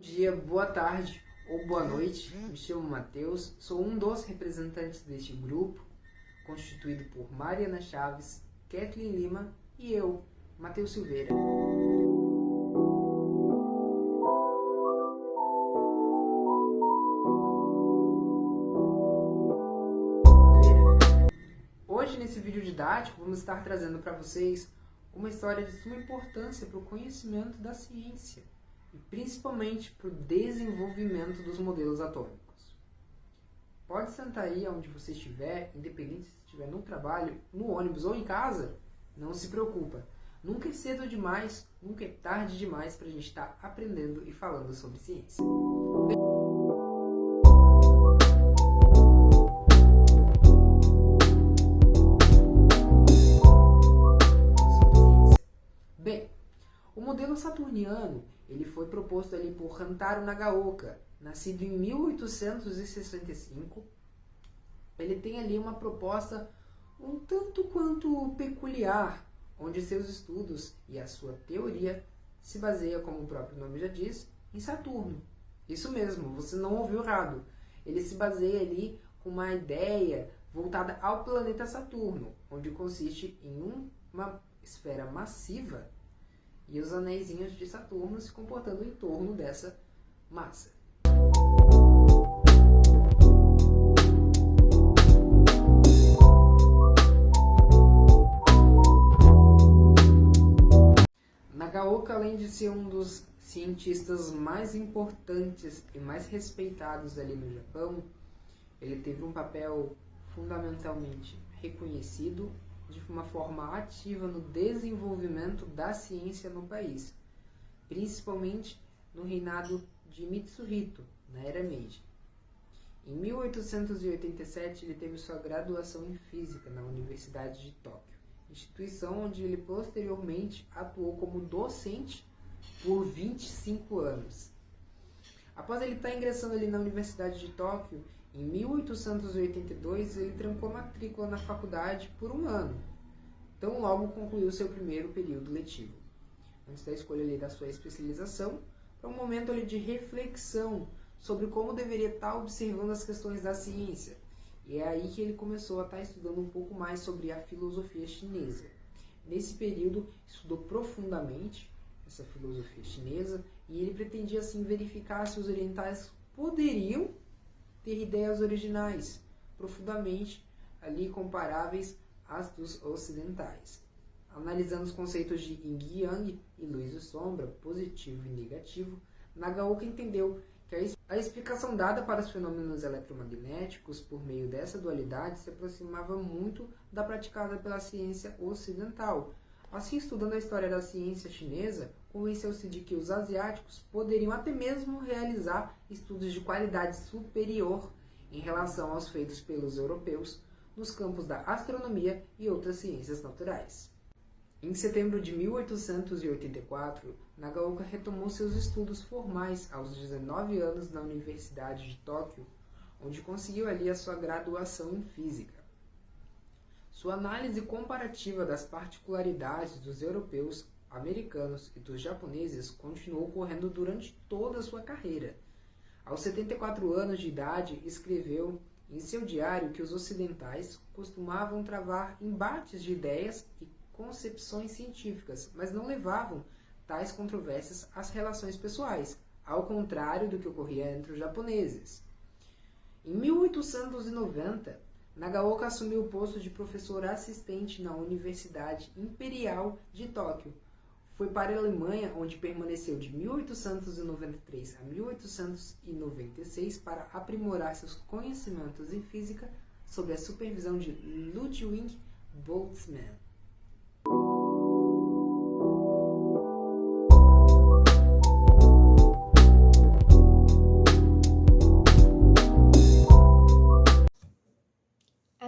Dia, boa tarde ou boa noite. Me chamo Matheus, sou um dos representantes deste grupo, constituído por Mariana Chaves, Kathleen Lima e eu, Matheus Silveira. Hoje, nesse vídeo didático, vamos estar trazendo para vocês uma história de suma importância para o conhecimento da ciência e principalmente para o desenvolvimento dos modelos atômicos. Pode sentar aí onde você estiver, independente se estiver no trabalho, no ônibus ou em casa, não se preocupa. Nunca é cedo demais, nunca é tarde demais para a gente estar aprendendo e falando sobre ciência. Bem, o modelo saturniano ele foi proposto ali por Hantaro Nagaoka, nascido em 1865. Ele tem ali uma proposta um tanto quanto peculiar, onde seus estudos e a sua teoria se baseia, como o próprio nome já diz, em Saturno. Isso mesmo, você não ouviu errado. Ele se baseia ali com uma ideia voltada ao planeta Saturno, onde consiste em uma esfera massiva e os anéisinhos de Saturno se comportando em torno dessa massa. Nagaoka, além de ser um dos cientistas mais importantes e mais respeitados ali no Japão, ele teve um papel fundamentalmente reconhecido de uma forma ativa no desenvolvimento da ciência no país, principalmente no reinado de Mitsuhito, na Era Meiji. Em 1887, ele teve sua graduação em Física na Universidade de Tóquio, instituição onde ele posteriormente atuou como docente por 25 anos. Após ele estar ingressando ali na Universidade de Tóquio, em 1882, ele trancou matrícula na faculdade por um ano. Então, logo concluiu seu primeiro período letivo. Antes da escolha ali da sua especialização, para um momento ali de reflexão sobre como deveria estar observando as questões da ciência. E é aí que ele começou a estar estudando um pouco mais sobre a filosofia chinesa. Nesse período, estudou profundamente essa filosofia chinesa e ele pretendia assim verificar se os orientais poderiam ter ideias originais, profundamente ali comparáveis às dos ocidentais. Analisando os conceitos de Yin e Yang e luz e sombra, positivo e negativo, Nagaoka entendeu que a explicação dada para os fenômenos eletromagnéticos por meio dessa dualidade se aproximava muito da praticada pela ciência ocidental. Assim, estudando a história da ciência chinesa, convenceu-se de que os asiáticos poderiam até mesmo realizar estudos de qualidade superior em relação aos feitos pelos europeus nos campos da astronomia e outras ciências naturais. Em setembro de 1884, Nagaoka retomou seus estudos formais aos 19 anos na Universidade de Tóquio, onde conseguiu ali a sua graduação em Física. Sua análise comparativa das particularidades dos europeus, americanos e dos japoneses continuou ocorrendo durante toda a sua carreira. Aos 74 anos de idade, escreveu em seu diário que os ocidentais costumavam travar embates de ideias e concepções científicas, mas não levavam tais controvérsias às relações pessoais, ao contrário do que ocorria entre os japoneses. Em 1890, Nagaoka assumiu o posto de professor assistente na Universidade Imperial de Tóquio. Foi para a Alemanha, onde permaneceu de 1893 a 1896 para aprimorar seus conhecimentos em física sob a supervisão de Ludwig Boltzmann.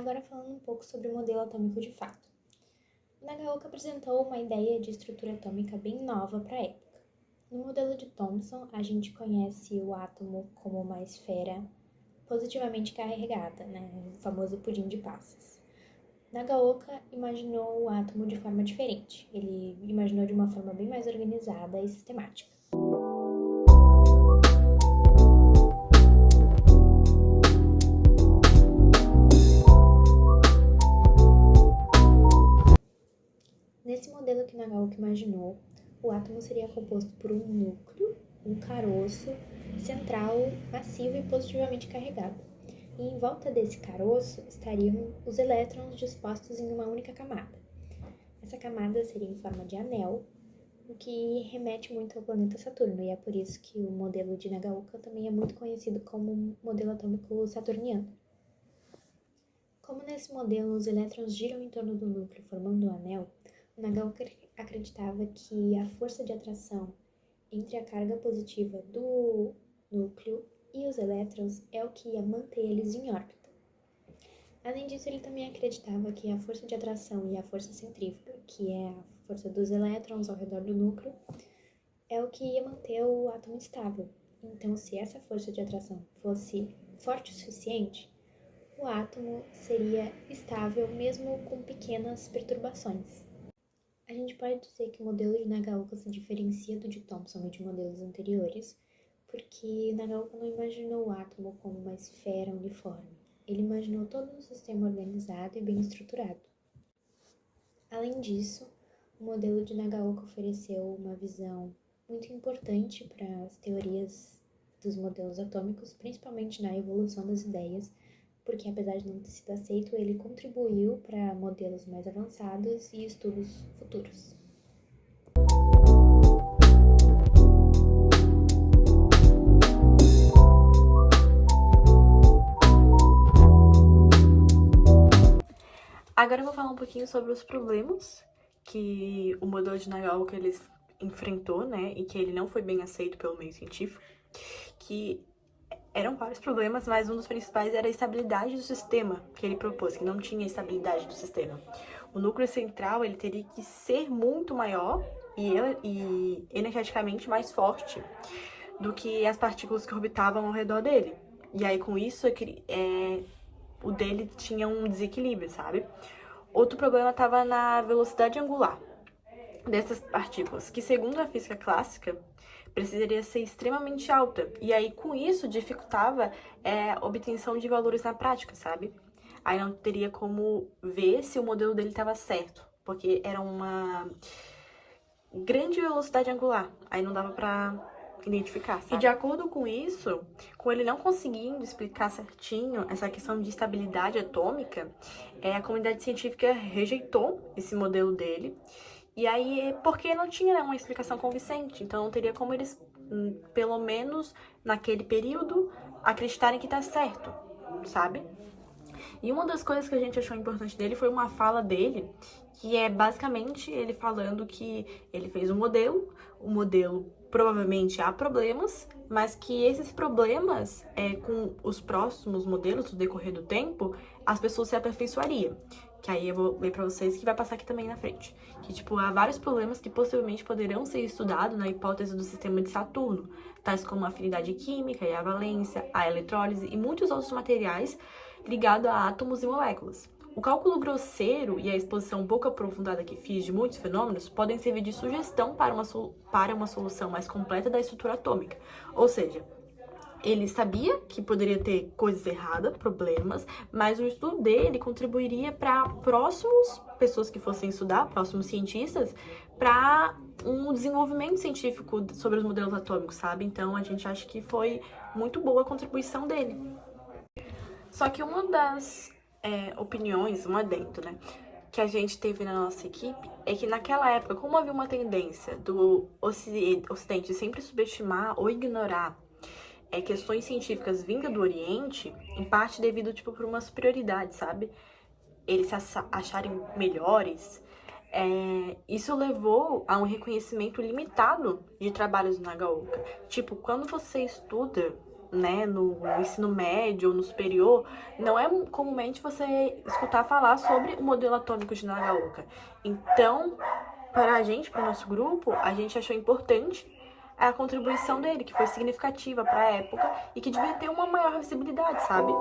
Agora falando um pouco sobre o modelo atômico de fato. Nagaoka apresentou uma ideia de estrutura atômica bem nova para a época. No modelo de Thomson, a gente conhece o átomo como uma esfera positivamente carregada, o famoso pudim de passas. Nagaoka imaginou o átomo de forma diferente. Ele imaginou de uma forma bem mais organizada e sistemática. Nesse modelo que Nagaoka imaginou, o átomo seria composto por um núcleo, um caroço central massivo e positivamente carregado. E em volta desse caroço estariam os elétrons dispostos em uma única camada. Essa camada seria em forma de anel, o que remete muito ao planeta Saturno, e é por isso que o modelo de Nagaoka também é muito conhecido como modelo atômico saturniano. Como nesse modelo os elétrons giram em torno do núcleo formando um anel, Nagaoka acreditava que a força de atração entre a carga positiva do núcleo e os elétrons é o que ia manter eles em órbita. Além disso, ele também acreditava que a força de atração e a força centrífuga, que é a força dos elétrons ao redor do núcleo, é o que ia manter o átomo estável. Então, se essa força de atração fosse forte o suficiente, o átomo seria estável mesmo com pequenas perturbações. A gente pode dizer que o modelo de Nagaoka se diferencia do de Thomson e de modelos anteriores, porque Nagaoka não imaginou o átomo como uma esfera uniforme. Ele imaginou todo um sistema organizado e bem estruturado. Além disso, o modelo de Nagaoka ofereceu uma visão muito importante para as teorias dos modelos atômicos, principalmente na evolução das ideias, porque apesar de não ter sido aceito, ele contribuiu para modelos mais avançados e estudos futuros. Agora eu vou falar um pouquinho sobre os problemas que o modelo de Nagaoka ele enfrentou, né, e que ele não foi bem aceito pelo meio científico, que eram vários problemas, mas um dos principais era a estabilidade do sistema que ele propôs, que não tinha estabilidade do sistema. O núcleo central ele teria que ser muito maior e energeticamente mais forte do que as partículas que orbitavam ao redor dele. E aí, com isso, o dele tinha um desequilíbrio, sabe? Outro problema estava na velocidade angular dessas partículas, que segundo a física clássica, precisaria ser extremamente alta. E aí, com isso, dificultava a obtenção de valores na prática, sabe? Aí não teria como ver se o modelo dele estava certo, porque era uma grande velocidade angular. Aí não dava pra identificar, sabe? E de acordo com isso, com ele não conseguindo explicar certinho essa questão de estabilidade atômica, a comunidade científica rejeitou esse modelo dele. E aí, porque não tinha uma explicação convincente, então não teria como eles, pelo menos naquele período, acreditarem que tá certo, sabe? E uma das coisas que a gente achou importante dele foi uma fala dele, que é basicamente ele falando que ele fez um modelo, o modelo provavelmente há problemas, mas que esses problemas, com os próximos modelos, no decorrer do tempo, as pessoas se aperfeiçoariam. Que aí eu vou ler pra vocês, que vai passar aqui também na frente. Que, tipo, há vários problemas que possivelmente poderão ser estudados na hipótese do sistema de Saturno, tais como a afinidade química e a valência, a eletrólise e muitos outros materiais ligados a átomos e moléculas. O cálculo grosseiro e a exposição pouco aprofundada que fiz de muitos fenômenos podem servir de sugestão para uma solução mais completa da estrutura atômica. Ou seja, ele sabia que poderia ter coisas erradas, problemas, mas o estudo dele contribuiria para próximos pessoas que fossem estudar, próximos cientistas, para um desenvolvimento científico sobre os modelos atômicos, sabe? Então a gente acha que foi muito boa a contribuição dele. Só que uma das opiniões, um adendo, né, que a gente teve na nossa equipe é que naquela época, como havia uma tendência do Ocidente sempre subestimar ou ignorar questões científicas vindas do Oriente, em parte devido, tipo, por uma superioridade, sabe? Eles se acharem melhores. Isso levou a um reconhecimento limitado de trabalhos do Nagaoka. Tipo, quando você estuda, né, no ensino médio ou no superior, não é comumente você escutar falar sobre o modelo atômico de Nagaoka. Então, para a gente, para o nosso grupo, a gente achou importante a contribuição dele, que foi significativa para a época e que devia ter uma maior visibilidade, sabe?